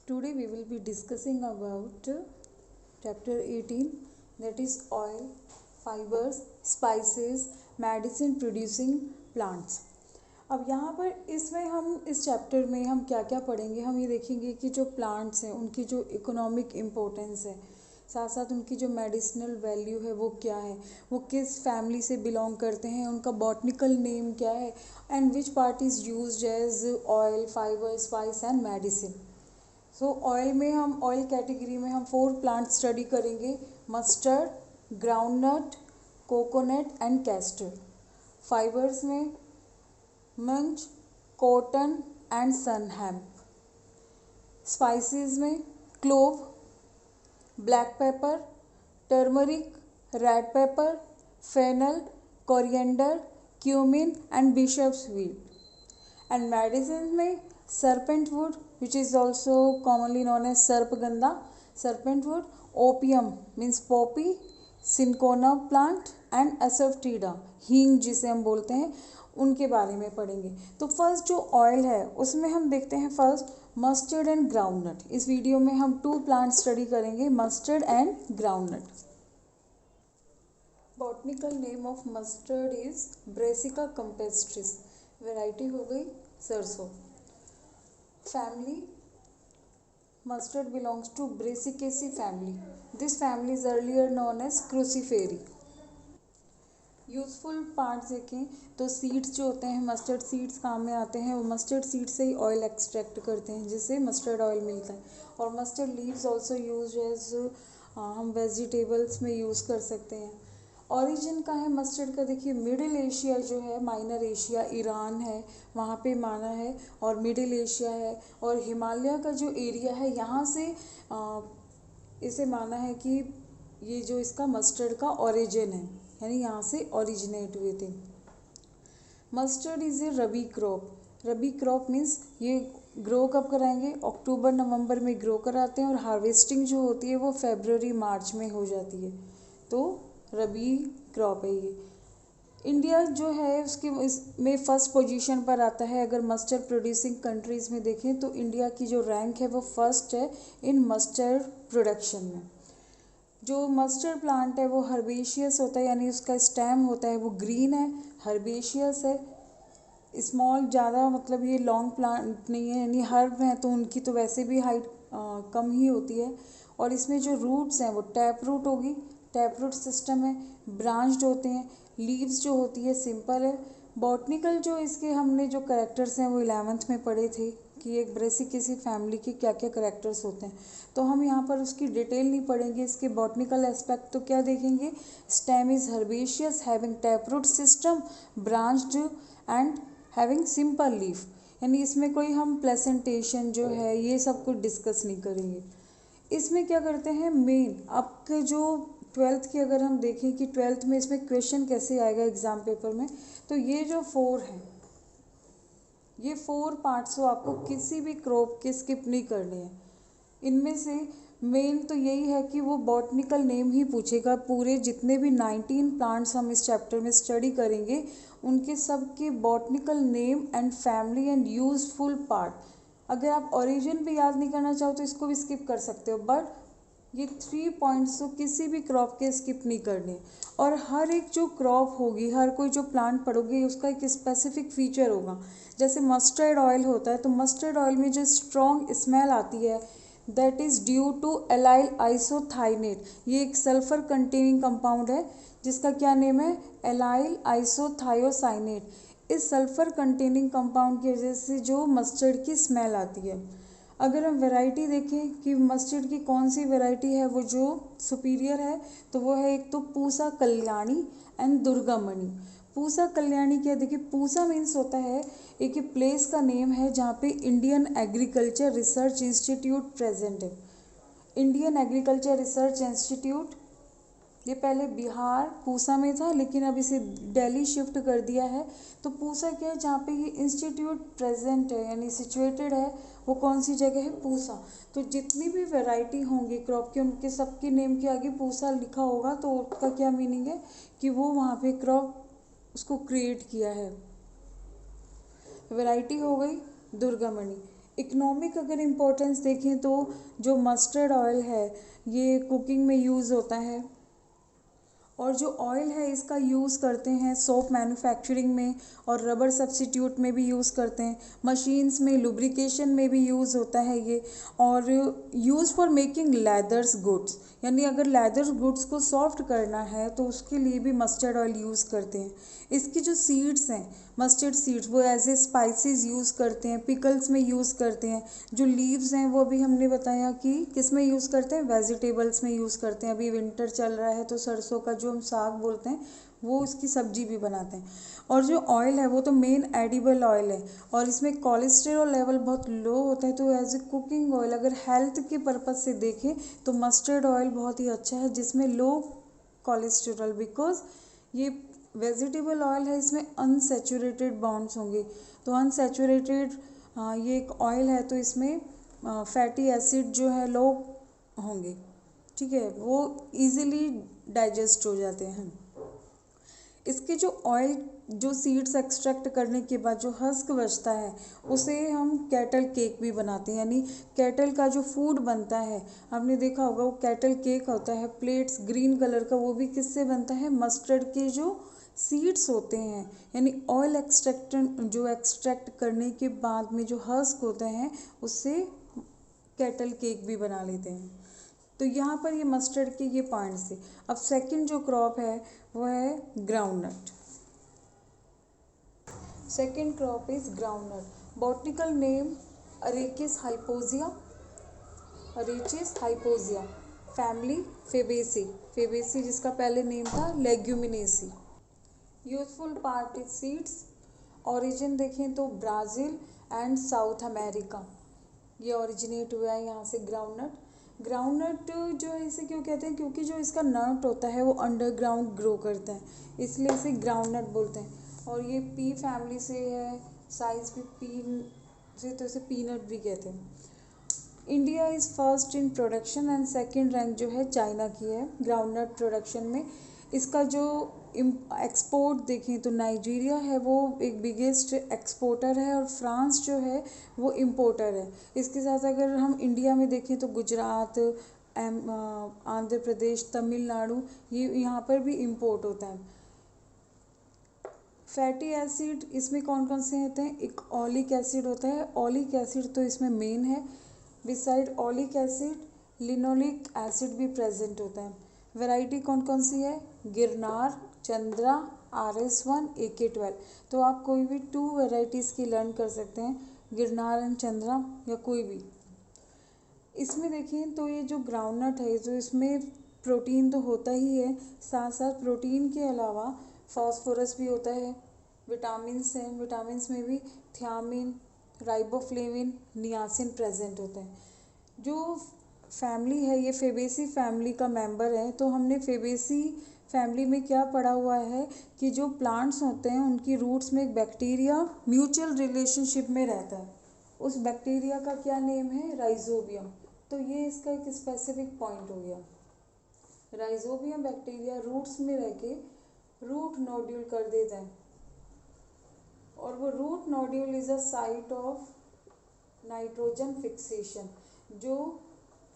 Today we will be discussing about chapter 18, that is oil, fibers, spices, medicine producing plants. अब यहाँ पर इसमें हम इस चैप्टर में हम क्या क्या पढ़ेंगे, हम ये देखेंगे कि जो प्लांट्स हैं उनकी जो इकोनॉमिक इम्पोर्टेंस है, साथ साथ उनकी जो मेडिसिनल वैल्यू है वो क्या है, वो किस फैमिली से बिलोंग करते हैं, उनका बॉटनिकल नेम क्या है, and which part is used as oil, fibre, spice and medicine. So oil में हम ऑयल कैटेगरी में हम 4 प्लांट स्टडी करेंगे: mustard, groundnut, coconut and castor. Fibres में मंच, कॉटन एंड सनहैम्प. स्पाइसेस में clove, black pepper, turmeric, red pepper, fennel, coriander, cumin and bishop's weed. And medicine में serpentwood, which is also commonly known as sarpagandha, serpentwood, opium means poppy, cinchona plant and asafoetida, हींग जिसे हम बोलते हैं, उनके बारे में पढ़ेंगे. तो फर्स्ट जो ऑयल है उसमें हम देखते हैं फर्स्ट मस्टर्ड एंड ग्राउंडनट. इस वीडियो में हम 2 प्लांट स्टडी करेंगे, mustard and groundnut. Botanical name of mustard is Brassica campestris. Variety हो गई सरसों. Family, mustard belongs to Brassicaceae family. This family is earlier known as Cruciferae. Useful parts देखें तो seeds जो होते हैं, मस्टर्ड सीड्स काम में आते हैं. वो मस्टर्ड सीड से ही ऑयल एक्सट्रैक्ट करते हैं जिससे मस्टर्ड ऑयल मिलता है. और mustard leaves also use as हम वेजिटेबल्स में यूज़ कर सकते हैं. ओरिजिन का है मस्टर्ड का, देखिए मिडिल एशिया जो है, माइनर एशिया, ईरान है, वहाँ पे माना है, और मिडिल एशिया है, और हिमालय का जो एरिया है यहाँ से इसे माना है कि ये जो इसका मस्टर्ड का ओरिजिन है, यानी यहाँ से ओरिजिनेट हुए थे. Mustard is a rabi crop. Rabi crop means ये ग्रो कब कराएंगे, अक्टूबर नवंबर में ग्रो कराते हैं, और हार्वेस्टिंग जो होती है वो फरवरी मार्च में हो जाती है. तो रबी क्रॉप है ये. इंडिया जो है उसके इसमें फर्स्ट पोजीशन पर आता है. अगर मस्टर्ड प्रोड्यूसिंग कंट्रीज़ में देखें तो इंडिया की जो रैंक है वो फर्स्ट है इन मस्टर्ड प्रोडक्शन में. जो मस्टर्ड प्लांट है वो हर्बेशियस होता है, यानी उसका स्टेम होता है वो ग्रीन है, हर्बेशियस है. स्मॉल, ज़्यादा मतलब ये लॉन्ग प्लांट नहीं है, यानी हर्ब हैं तो उनकी तो वैसे भी हाइट कम ही होती है. और इसमें जो रूट्स हैं वो टैप रूट होगी, टैप रूट सिस्टम है. ब्रांच्ड होते हैं. लीव्स जो होती है सिंपल है. बॉटनिकल जो इसके हमने जो करेक्टर्स हैं वो 11th में पढ़े थे कि एक ब्रेसिकेसी फैमिली के क्या क्या करेक्टर्स होते हैं. तो हम यहाँ पर उसकी डिटेल नहीं पढ़ेंगे. इसके बॉटनिकल एस्पेक्ट तो क्या देखेंगे, stem is herbaceous having tap root system, branched and having simple leaf. यानी इसमें कोई हम प्लेसेंटेशन जो है ये सब कुछ डिस्कस नहीं करेंगे. इसमें क्या करते हैं मेन, आपके जो 12th की अगर हम देखें कि 12th में इसमें क्वेश्चन कैसे आएगा एग्ज़ाम पेपर में, तो ये जो 4 हैं, ये 4 पार्ट्स तो आपको किसी भी क्रॉप के स्किप नहीं करने हैं. इनमें से मेन तो यही है कि वो बॉटनिकल नेम ही पूछेगा. पूरे जितने भी 19 प्लांट्स हम इस चैप्टर में स्टडी करेंगे उनके सब के botanical name and family and useful part. अगर आप ओरिजिन भी याद नहीं करना चाहो तो इसको भी स्किप कर सकते हो, बट ये 3 पॉइंट्स तो किसी भी क्रॉप के स्किप नहीं करने. और हर एक जो क्रॉप होगी, हर कोई जो प्लांट पढ़ोगे उसका एक स्पेसिफिक फीचर होगा. जैसे मस्टर्ड ऑयल होता है तो मस्टर्ड ऑयल में जो स्ट्रॉन्ग स्मेल आती है that is due to allyl isothiocyanate. ये एक सल्फर कंटेनिंग कंपाउंड है जिसका क्या नेम है, एलाइल आइसोथायोसाइनेट. इस सल्फर कंटेनिंग कंपाउंड की वजह से जो मस्टर्ड की स्मेल आती है. अगर हम वैरायटी देखें कि मस्टर्ड की कौन सी वैरायटी है वो जो सुपीरियर है, तो वो है एक तो पूसा कल्याणी एंड दुर्गामणि. पूसा कल्याणी क्या, देखिए पूसा मीन्स होता है एक प्लेस का नेम है जहाँ पे Indian agriculture research institute present है. इंडियन एग्रीकल्चर रिसर्च इंस्टीट्यूट ये पहले बिहार पूसा में था लेकिन अब इसे दिल्ली शिफ्ट कर दिया है. तो पूसा क्या है, जहाँ पे ये इंस्टीट्यूट प्रेजेंट है यानी सिचुएटेड है, वो कौन सी जगह है, पूसा. तो जितनी भी वैरायटी होंगी क्रॉप के उनके सबके नेम के आगे पूसा लिखा होगा, तो उसका क्या मीनिंग है कि वो वहाँ पे क्रॉप उसको क्रिएट किया है. वैरायटी हो गई दुर्गामणि. इकोनॉमिक अगर इम्पोर्टेंस देखें तो जो मस्टर्ड ऑयल है ये कुकिंग में यूज़ होता है, और जो ऑयल है इसका यूज़ करते हैं सोप मैन्युफैक्चरिंग में और रबर सब्स्टिट्यूट में भी यूज़ करते हैं, मशीन्स में लुब्रिकेशन में भी यूज़ होता है ये, और use for making leathers goods, यानी अगर लेदर गुड्स को सॉफ्ट करना है तो उसके लिए भी मस्टर्ड ऑयल यूज़ करते हैं। इसकी जो सीड्स हैं मस्टर्ड सीड्स वो एज ए स्पाइसेस यूज़ करते हैं, पिकल्स में यूज़ करते हैं। जो लीव्स हैं वो भी हमने बताया कि किस में यूज़ करते हैं, वेजिटेबल्स में यूज़ करते हैं। अभी विंटर चल रहा है तो सरसों का जो हम साग बोलते हैं वो उसकी सब्जी भी बनाते हैं। और जो ऑयल है वो तो मेन एडिबल ऑयल है और इसमें कोलेस्ट्रॉल लेवल बहुत लो होता है, तो एज ए कुकिंग ऑयल अगर हेल्थ के पर्पज़ से देखें तो मस्टर्ड ऑयल बहुत ही अच्छा है जिसमें लो कोलेस्ट्रॉल, बिकॉज ये वेजिटेबल ऑयल है, इसमें अनसेचुरेटेड बॉन्ड्स होंगे। तो अनसेचुरेटेड ये एक ऑयल है तो इसमें फैटी एसिड जो है लो होंगे, ठीक है, वो इजीली डाइजेस्ट हो जाते हैं। इसके जो ऑयल जो सीड्स एक्सट्रैक्ट करने के बाद जो हस्क बचता है उसे हम कैटल केक भी बनाते हैं, यानी कैटल का जो फूड बनता है आपने देखा होगा वो कैटल केक होता है, प्लेट्स ग्रीन कलर का, वो भी किससे बनता है, मस्टर्ड के जो सीड्स होते हैं, यानी ऑयल एक्सट्रैक्ट करने के बाद में जो हस्क होते हैं उससे कैटल केक भी बना लेते हैं। तो यहाँ पर ये मस्टर्ड के ये पॉइंट्स थे। अब सेकंड जो क्रॉप है वो है groundnut. Second crop is groundnut. Botanical name Arachis hypogaea, Arachis hypogaea, family Fabaceae, Fabaceae जिसका पहले नेम था Leguminosae. Useful part is seeds. Origin देखें तो ब्राज़ील एंड साउथ अमेरिका, ये ओरिजिनेट हुआ है यहाँ से ग्राउंडनट। ग्राउंडनट जो है इसे क्यों कहते हैं, क्योंकि जो इसका नट होता है वो अंडरग्राउंड ग्रो करता है, इसलिए इसे ग्राउंडनट बोलते हैं। और ये पी फैमिली से है, साइज भी पी से, तो इसे पीनट भी कहते हैं। India is first in production and second rank जो है चाइना की है ग्राउंडनट प्रोडक्शन में। इसका जो एक्सपोर्ट देखें तो नाइजीरिया है वो एक बिगेस्ट एक्सपोर्टर है और फ्रांस जो है वो इम्पोर्टर है। इसके साथ अगर हम इंडिया में देखें तो गुजरात, आंध्र प्रदेश, तमिलनाडु, ये यहाँ पर भी इम्पोर्ट होता है। फैटी एसिड इसमें कौन कौन से होते हैं, एक ऑलिक एसिड होता है, ऑलिक एसिड तो इसमें मेन है। Beside oleic acid linoleic acid भी प्रेजेंट होता है। वैरायटी कौन कौन सी है, गिरनार, चंद्रा, RS1, AK12। तो आप कोई भी 2 वेराइटीज़ की लर्न कर सकते हैं, गिरनार एंड चंद्रा या कोई भी। इसमें देखें तो ये जो ग्राउंडनट है जो इसमें प्रोटीन तो होता ही है, साथ साथ प्रोटीन के अलावा फास्फोरस भी होता है, विटामिन्स हैं, विटामिन्स में भी थियामिन, राइबोफ्लेविन, नियासिन प्रेजेंट होते हैं। जो फैमिली है ये फेबेसी फैमिली का मेंबर है, तो हमने फेबेसी फैमिली में क्या पढ़ा हुआ है कि जो प्लांट्स होते हैं उनकी रूट्स में एक बैक्टीरिया म्यूचुअल रिलेशनशिप में रहता है, उस बैक्टीरिया का क्या नेम है, राइजोबियम। तो ये इसका एक स्पेसिफिक पॉइंट हो गया। राइजोबियम बैक्टीरिया रूट्स में रह के रूट नोड्यूल कर देता है, और वो root nodule is a site of nitrogen fixation, जो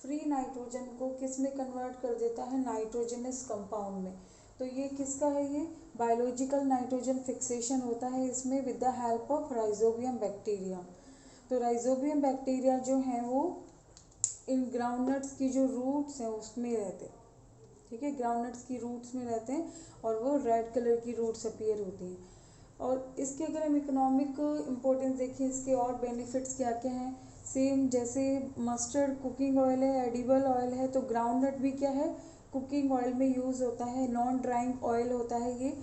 फ्री नाइट्रोजन को किस में कन्वर्ट कर देता है, नाइट्रोजनस कंपाउंड में। तो ये किसका है, ये बायोलॉजिकल नाइट्रोजन फिक्सेशन होता है इसमें with the help of rhizobium bacteria. तो राइजोबियम बैक्टीरिया जो हैं वो इन ग्राउंडनट्स की जो रूट्स हैं उसमें रहते हैं, ठीक है, ग्राउंडनट्स की रूट्स में रहते हैं और वो रेड कलर की रूट्स अपीयर होती हैं। और इसके अगर हम इकोनॉमिक इम्पोर्टेंस देखें, इसके और बेनिफिट्स क्या क्या हैं, सेम जैसे मस्टर्ड कुकिंग ऑयल है, एडिबल ऑयल है, तो ग्राउंडनट भी क्या है, कुकिंग ऑयल में यूज़ होता है, नॉन ड्राइंग ऑयल होता है ये।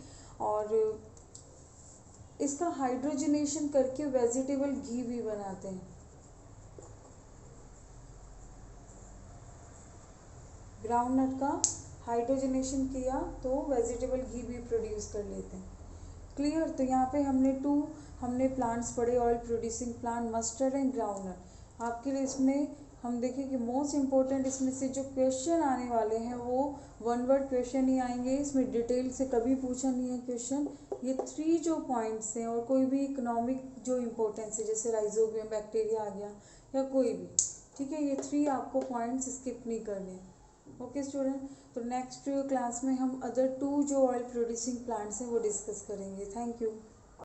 और इसका हाइड्रोजनेशन करके वेजिटेबल घी भी बनाते हैं। ग्राउंडनट का हाइड्रोजनेशन किया तो वेजिटेबल घी भी प्रोड्यूस कर लेते हैं। क्लियर। तो यहाँ पे हमने प्लांट्स पढ़े, oil producing plant, mustard and groundnut. आपके लिए इसमें हम देखें कि मोस्ट इम्पोर्टेंट इसमें से जो क्वेश्चन आने वाले हैं वो वन वर्ड क्वेश्चन ही आएंगे, इसमें डिटेल से कभी पूछा नहीं है क्वेश्चन। ये 3 जो पॉइंट्स हैं और कोई भी इकोनॉमिक जो इम्पोर्टेंस है जैसे राइजोबियम बैक्टीरिया आ गया या कोई भी, ठीक है, ये 3 आपको पॉइंट्स स्किप नहीं करने। ओके स्टूडेंट, तो नेक्स्ट क्लास में हम अदर 2 जो ऑयल प्रोड्यूसिंग प्लांट्स हैं वो डिस्कस करेंगे। Thank you.